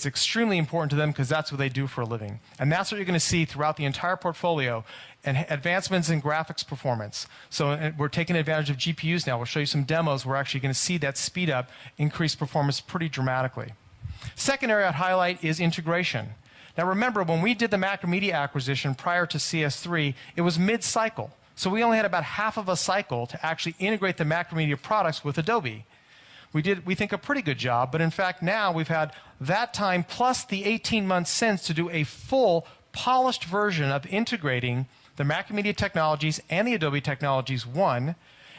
It's extremely important to them because that's what they do for a living. And that's what you're going to see throughout the entire portfolio, and advancements in graphics performance. So we're taking advantage of GPUs now. We'll show you some demos. We're actually going to see that speed up, increase performance pretty dramatically. Second area I'd highlight is integration. Now remember, when we did the Macromedia acquisition prior to CS3, it was mid-cycle. So we only had about half of a cycle to actually integrate the Macromedia products with Adobe. We did, we think, a pretty good job, but in fact now we've had that time plus the 18 months since to do a full, polished version of integrating the Macromedia technologies and the Adobe technologies, one.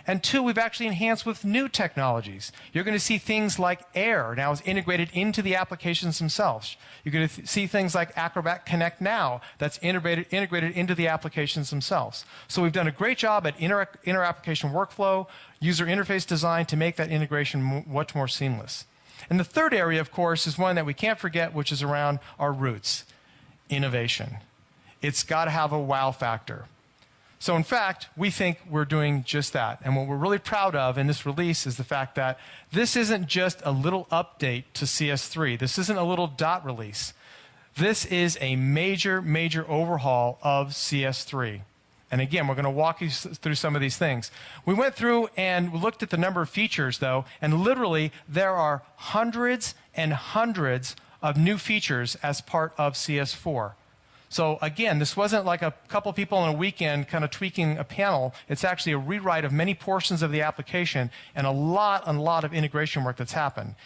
And two, we've actually enhanced with new technologies. You're going to see things like Air now is integrated into the applications themselves. You're going to see things like Acrobat Connect now that's integrated into the applications themselves. So we've done a great job at inter-application workflow, user interface design to make that integration much more seamless. And the third area, of course, is one that we can't forget, which is around our roots, innovation. It's got to have a wow factor. So in fact, we think we're doing just that. And what we're really proud of in this release is the fact that this isn't just a little update to CS3. This isn't a little dot release. This is a major, major overhaul of CS3. And again, we're going to walk you through some of these things. We went through and looked at the number of features, though, and literally there are hundreds and hundreds of new features as part of CS4. So again, this wasn't like a couple people on a weekend kind of tweaking a panel. It's actually a rewrite of many portions of the application and a lot of integration work that's happened.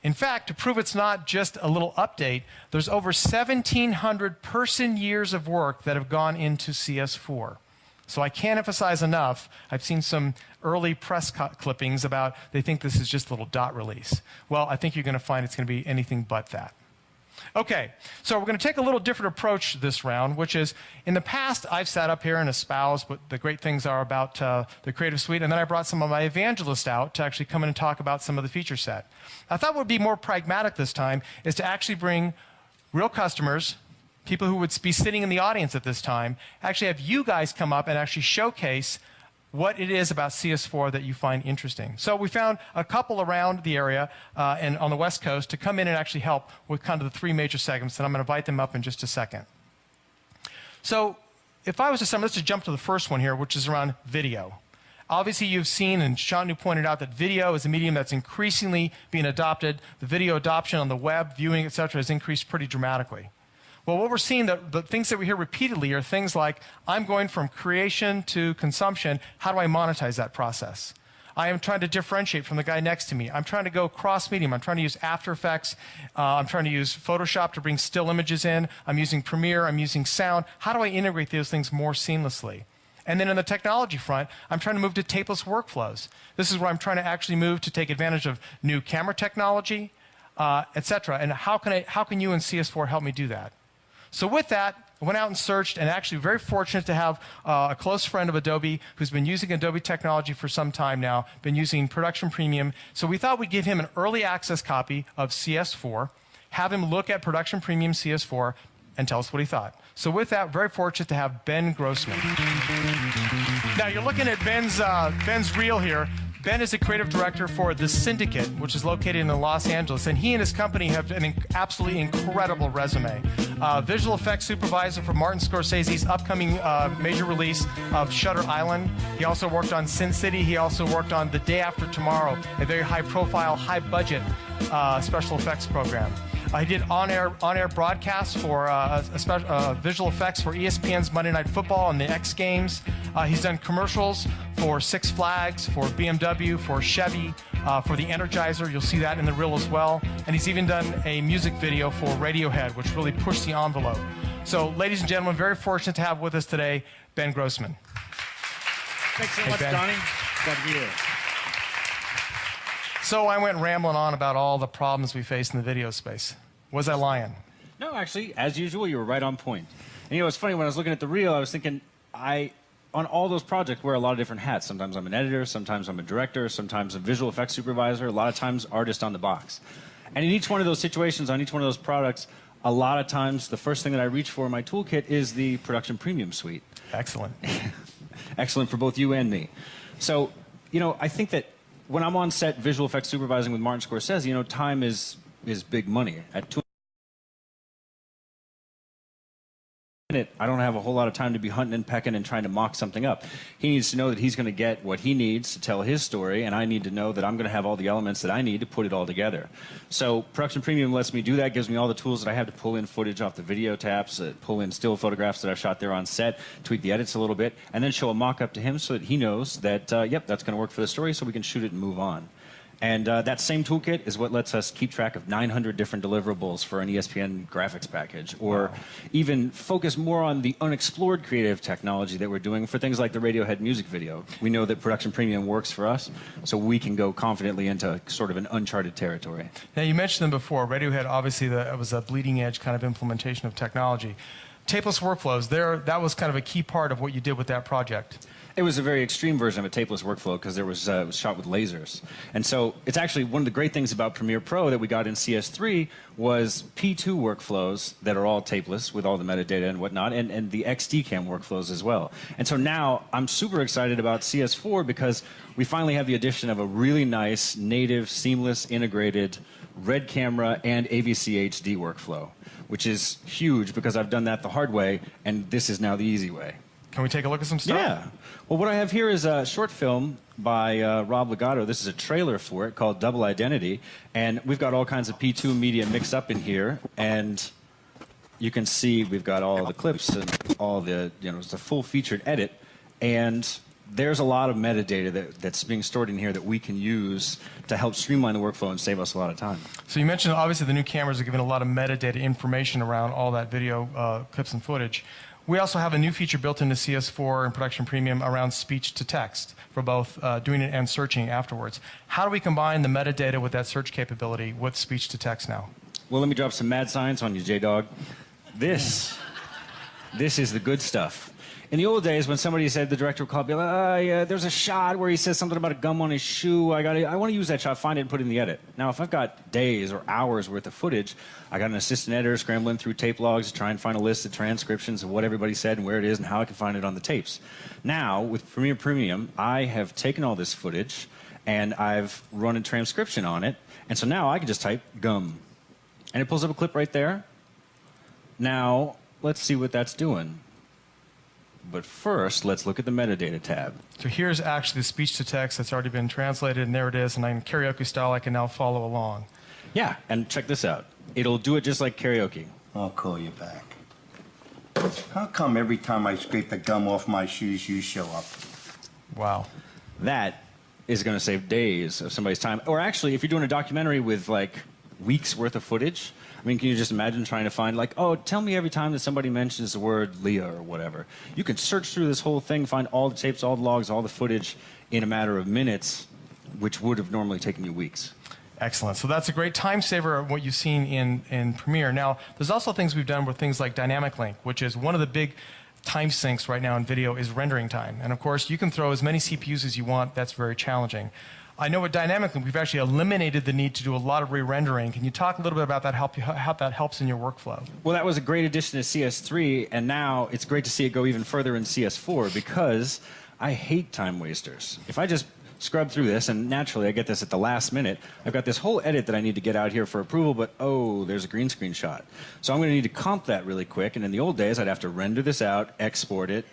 In fact, to prove it's not just a little update, there's over 1,700 person-years of work that have gone into CS4. So I can't emphasize enough. I've seen some early press clippings about they think this is just a little dot release. Well, I think you're going to find it's going to be anything but that. Okay, so we're going to take a little different approach this round, which is, in the past, I've sat up here and espoused what the great things are about the Creative Suite, and then I brought some of my evangelists out to actually come in and talk about some of the feature set. I thought what would be more pragmatic this time is to actually bring real customers, people who would be sitting in the audience at this time, actually have you guys come up and actually showcase what it is about CS4 that you find interesting. So we found a couple around the area and on the West Coast to come in and actually help with kind of the three major segments, and I'm going to invite them up in just a second. So if I was to sum, let's just jump to the first one here, which is around video. Obviously, you've seen, and Shantanu pointed out, that video is a medium that's increasingly being adopted. The video adoption on the web, viewing, et cetera, has increased pretty dramatically. Well, what we're seeing, the things that we hear repeatedly are things like, I'm going from creation to consumption. How do I monetize that process? I am trying to differentiate from the guy next to me. I'm trying to go cross-medium. I'm trying to use After Effects. I'm trying to use Photoshop to bring still images in. I'm using Premiere. I'm using sound. How do I integrate those things more seamlessly? And then on the technology front, I'm trying to move to tapeless workflows. This is where I'm trying to actually move to take advantage of new camera technology, et cetera. And how can you in CS4 help me do that? So with that, I went out and searched, and actually very fortunate to have a close friend of Adobe who's been using Adobe technology for some time now, been using Production Premium. So we thought we'd give him an early access copy of CS4, have him look at Production Premium CS4, and tell us what he thought. So with that, very fortunate to have Ben Grossman. Now you're looking at Ben's reel here. Ben is the creative director for The Syndicate, which is located in Los Angeles, and he and his company have an absolutely incredible resume. Visual effects supervisor for Martin Scorsese's upcoming major release of Shutter Island. He also worked on Sin City. He also worked on The Day After Tomorrow, a very high-profile, high-budget special effects program. He did on-air broadcasts for visual effects for ESPN's Monday Night Football and the X Games. He's done commercials for Six Flags, for BMW, for Chevy, for the Energizer. You'll see that in the reel as well. And he's even done a music video for Radiohead, which really pushed the envelope. So, ladies and gentlemen, very fortunate to have with us today Ben Grossman. Thanks so much, Donnie. Glad to be here. So I went rambling on about all the problems we face in the video space. Was I lying? No, actually, as usual, you were right on point. And you know, it's funny, when I was looking at the reel, I was thinking, on all those projects, wear a lot of different hats. Sometimes I'm an editor, sometimes I'm a director, sometimes a visual effects supervisor, a lot of times artist on the box. And in each one of those situations, on each one of those products, a lot of times the first thing that I reach for in my toolkit is the Production Premium suite. Excellent. Excellent for both you and me. So, you know, I think that when I'm on set visual effects supervising with Martin Scorsese, you know, time is big money. At I don't have a whole lot of time to be hunting and pecking and trying to mock something up. He needs to know that he's going to get what he needs to tell his story, and I need to know that I'm going to have all the elements that I need to put it all together. So Production Premium lets me do that, gives me all the tools that I have to pull in footage off the video taps, pull in still photographs that I shot there on set, tweak the edits a little bit, and then show a mock-up to him so that he knows that, yep, that's going to work for the story, so we can shoot it and move on. And that same toolkit is what lets us keep track of 900 different deliverables for an ESPN graphics package, or even focus more on the unexplored creative technology that we're doing for things like the Radiohead music video. We know that Production Premium works for us, so we can go confidently into sort of an uncharted territory. Now, you mentioned them before. Radiohead, obviously, it was a bleeding edge kind of implementation of technology. Tapeless workflows, that was kind of a key part of what you did with that project. It was a very extreme version of a tapeless workflow because it was shot with lasers. And so it's actually one of the great things about Premiere Pro that we got in CS3 was P2 workflows that are all tapeless with all the metadata and whatnot, and the XDCam workflows as well. And so now I'm super excited about CS4 because we finally have the addition of a really nice, native, seamless, integrated red camera and AVC HD workflow, which is huge because I've done that the hard way, and this is now the easy way. Can we take a look at some stuff? Yeah. Well, what I have here is a short film by Rob Legato. This is a trailer for it called Double Identity. And we've got all kinds of P2 media mixed up in here. And you can see we've got all the clips and all the, it's a full featured edit. And there's a lot of metadata that's being stored in here that we can use to help streamline the workflow and save us a lot of time. So you mentioned, obviously, the new cameras are giving a lot of metadata information around all that video clips and footage. We also have a new feature built into CS4 and Production Premium around speech to text for both doing it and searching afterwards. How do we combine the metadata with that search capability with speech to text now? Well, let me drop some mad science on you, J-Dog. This is the good stuff. In the old days, when somebody said, the director would call, be like, yeah, there's a shot where he says something about a gum on his shoe. I want to use that shot, find it, and put it in the edit. Now, if I've got days or hours worth of footage, I got an assistant editor scrambling through tape logs to try and find a list of transcriptions of what everybody said and where it is and how I can find it on the tapes. Now, with Premiere Premium, I have taken all this footage and I've run a transcription on it. And so now I can just type gum. And it pulls up a clip right there. Now, let's see what that's doing. But first, let's look at the metadata tab. So here's actually the speech to text that's already been translated, and there it is. And in karaoke style, I can now follow along. Yeah, and check this out. It'll do it just like karaoke. I'll call you back. How come every time I scrape the gum off my shoes, you show up? Wow. That is going to save days of somebody's time. Or actually, if you're doing a documentary with like weeks worth of footage, I mean, can you just imagine trying to find, like, oh, tell me every time that somebody mentions the word Leah or whatever. You can search through this whole thing, find all the tapes, all the logs, all the footage in a matter of minutes, which would have normally taken you weeks. Excellent. So that's a great time saver of what you've seen in Premiere. Now, there's also things we've done with things like dynamic link, which is one of the big time sinks right now in video is rendering time. And of course, you can throw as many CPUs as you want. That's very challenging. I know with dynamic link, we've actually eliminated the need to do a lot of re-rendering. Can you talk a little bit about that, how that helps in your workflow? Well, that was a great addition to CS3, and now it's great to see it go even further in CS4 because I hate time wasters. If I just scrub through this, and naturally I get this at the last minute, I've got this whole edit that I need to get out here for approval, but oh, there's a green screen shot. So I'm going to need to comp that really quick, and in the old days, I'd have to render this out, export it,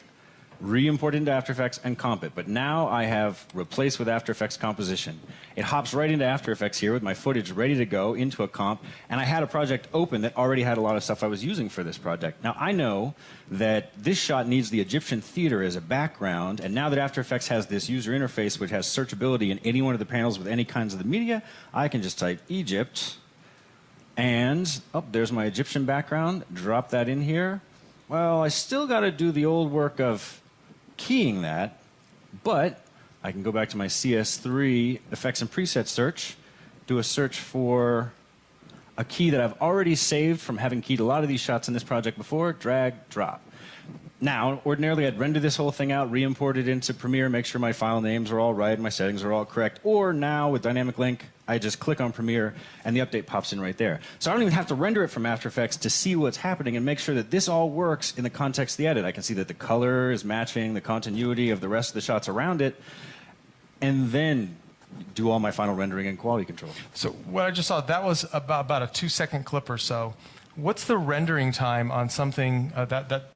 re-import it into After Effects, and comp it. But now I have replaced with After Effects composition. It hops right into After Effects here with my footage ready to go into a comp, and I had a project open that already had a lot of stuff I was using for this project. Now I know that this shot needs the Egyptian theater as a background, and now that After Effects has this user interface which has searchability in any one of the panels with any kinds of the media, I can just type Egypt, and oh, there's my Egyptian background, drop that in here. Well, I still got to do the old work of keying that, but I can go back to my CS3 effects and preset search, do a search for a key that I've already saved from having keyed a lot of these shots in this project before, drag, drop. Now, ordinarily I'd render this whole thing out, re-import it into Premiere, make sure my file names are all right, my settings are all correct, or now with Dynamic Link, I just click on Premiere and the update pops in right there. So I don't even have to render it from After Effects to see what's happening and make sure that this all works in the context of the edit. I can see that the color is matching the continuity of the rest of the shots around it, and then do all my final rendering and quality control. So what I just saw, that was about a 2-second clip or so. What's the rendering time on something that